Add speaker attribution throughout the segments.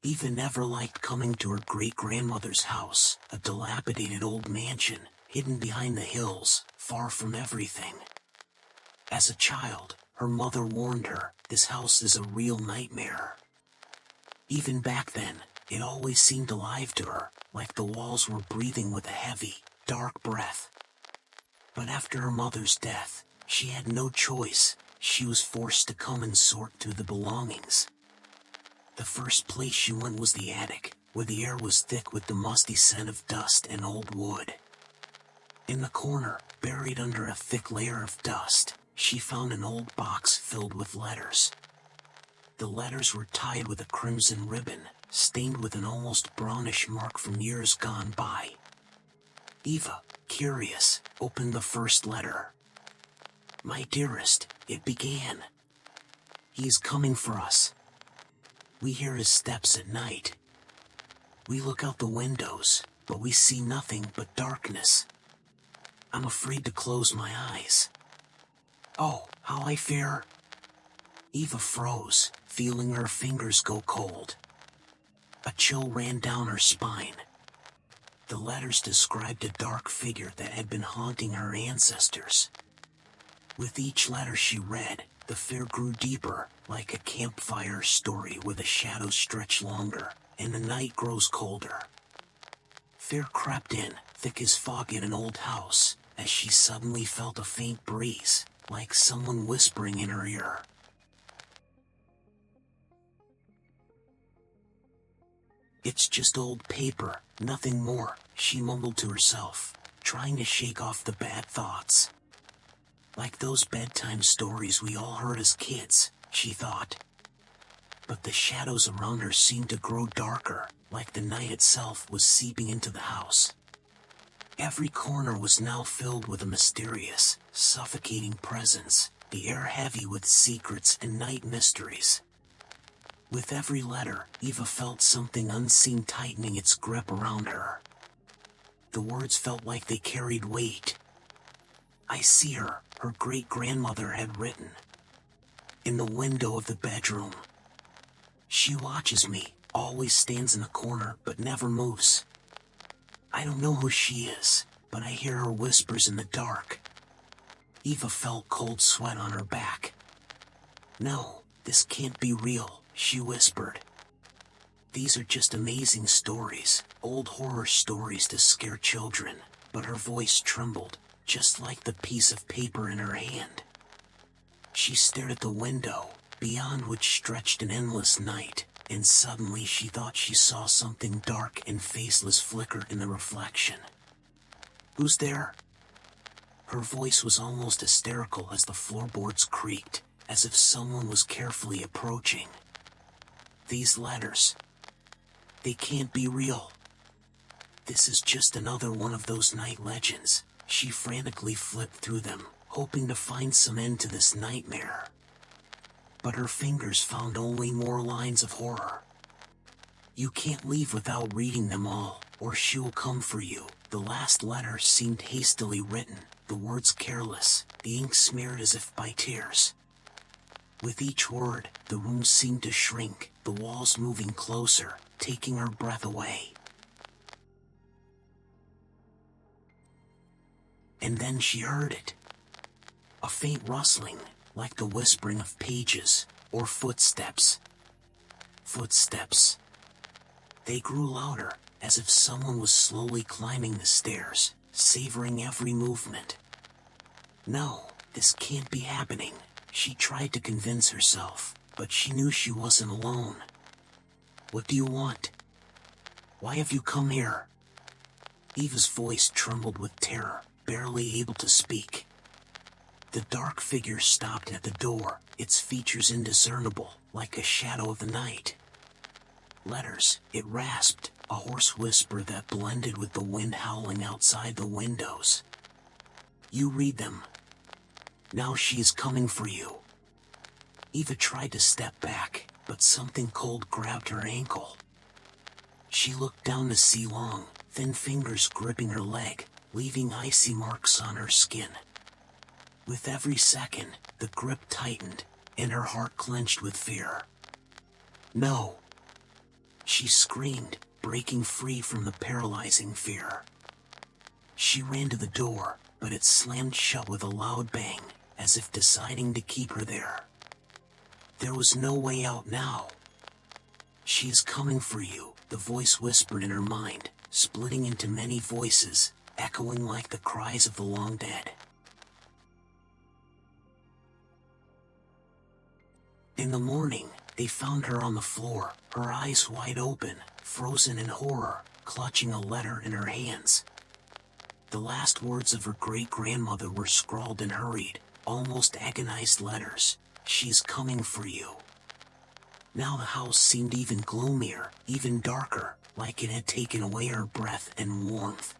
Speaker 1: Eva never liked coming to her great-grandmother's house, a dilapidated old mansion, hidden behind the hills, far from everything. As a child, her mother warned her, this house is a real nightmare. Even back then, it always seemed alive to her, like the walls were breathing with a heavy, dark breath. But after her mother's death, she had no choice. She was forced to come and sort through the belongings. The first place she went was the attic, where the air was thick with the musty scent of dust and old wood. In the corner, buried under a thick layer of dust, she found an old box filled with letters. The letters were tied with a crimson ribbon, stained with an almost brownish mark from years gone by. Eva, curious, opened the first letter. "My dearest," it began. "He is coming for us. We hear his steps at night. We look out the windows, but we see nothing but darkness. I'm afraid to close my eyes. Oh, how I fear." Eva froze, feeling her fingers go cold. A chill ran down her spine. The letters described a dark figure that had been haunting her ancestors. With each letter she read, the fear grew deeper, like a campfire story where the shadows stretch longer, and the night grows colder. Fear crept in, thick as fog in an old house, as she suddenly felt a faint breeze, like someone whispering in her ear. "It's just old paper, nothing more," she mumbled to herself, trying to shake off the bad thoughts. Like those bedtime stories we all heard as kids, she thought. But the shadows around her seemed to grow darker, like the night itself was seeping into the house. Every corner was now filled with a mysterious, suffocating presence, the air heavy with secrets and night mysteries. With every letter, Eva felt something unseen tightening its grip around her. The words felt like they carried weight. "I see her," her great-grandmother had written. "In the window of the bedroom. She watches me, always stands in a corner but never moves. I don't know who she is, but I hear her whispers in the dark." Eva felt cold sweat on her back. "No, this can't be real," she whispered. "These are just amazing stories, old horror stories to scare children," but her voice trembled, just like the piece of paper in her hand. She stared at the window, beyond which stretched an endless night, and suddenly she thought she saw something dark and faceless flicker in the reflection. "Who's there?" Her voice was almost hysterical as the floorboards creaked, as if someone was carefully approaching. "These letters. They can't be real. This is just another one of those night legends." She frantically flipped through them, hoping to find some end to this nightmare. But her fingers found only more lines of horror. "You can't leave without reading them all, or she will come for you." The last letter seemed hastily written, the words careless, the ink smeared as if by tears. With each word, the room seemed to shrink, the walls moving closer, taking her breath away. And then she heard it. A faint rustling, like the whispering of pages, or footsteps. Footsteps. They grew louder, as if someone was slowly climbing the stairs, savoring every movement. "No, this can't be happening," she tried to convince herself, but she knew she wasn't alone. "What do you want? Why have you come here?" Eva's voice trembled with terror, barely able to speak. The dark figure stopped at the door, its features indiscernible, like a shadow of the night. "Letters," it rasped, a hoarse whisper that blended with the wind howling outside the windows. "You read them. Now she is coming for you." Eva tried to step back, but something cold grabbed her ankle. She looked down to see long, thin fingers gripping her leg, leaving icy marks on her skin. With every second, the grip tightened, and her heart clenched with fear. "No." She screamed, breaking free from the paralyzing fear. She ran to the door, but it slammed shut with a loud bang, as if deciding to keep her there. There was no way out now. "She is coming for you," the voice whispered in her mind, splitting into many voices, echoing like the cries of the long dead. In the morning, they found her on the floor, her eyes wide open, frozen in horror, clutching a letter in her hands. The last words of her great-grandmother were scrawled in hurried, almost agonized letters. "She's coming for you." Now the house seemed even gloomier, even darker, like it had taken away her breath and warmth.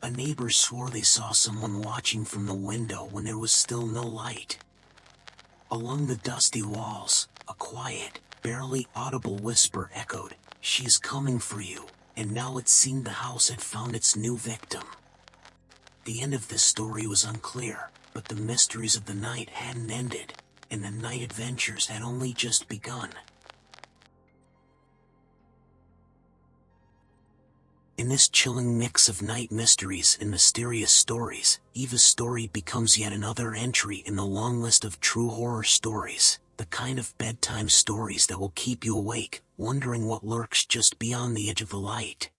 Speaker 1: A neighbor swore they saw someone watching from the window when there was still no light. Along the dusty walls, a quiet, barely audible whisper echoed, "She's coming for you," and now it seemed the house had found its new victim. The end of this story was unclear, but the mysteries of the night hadn't ended, and the night adventures had only just begun. In this chilling mix of night mysteries and mysterious stories, Eva's story becomes yet another entry in the long list of true horror stories, the kind of bedtime stories that will keep you awake, wondering what lurks just beyond the edge of the light.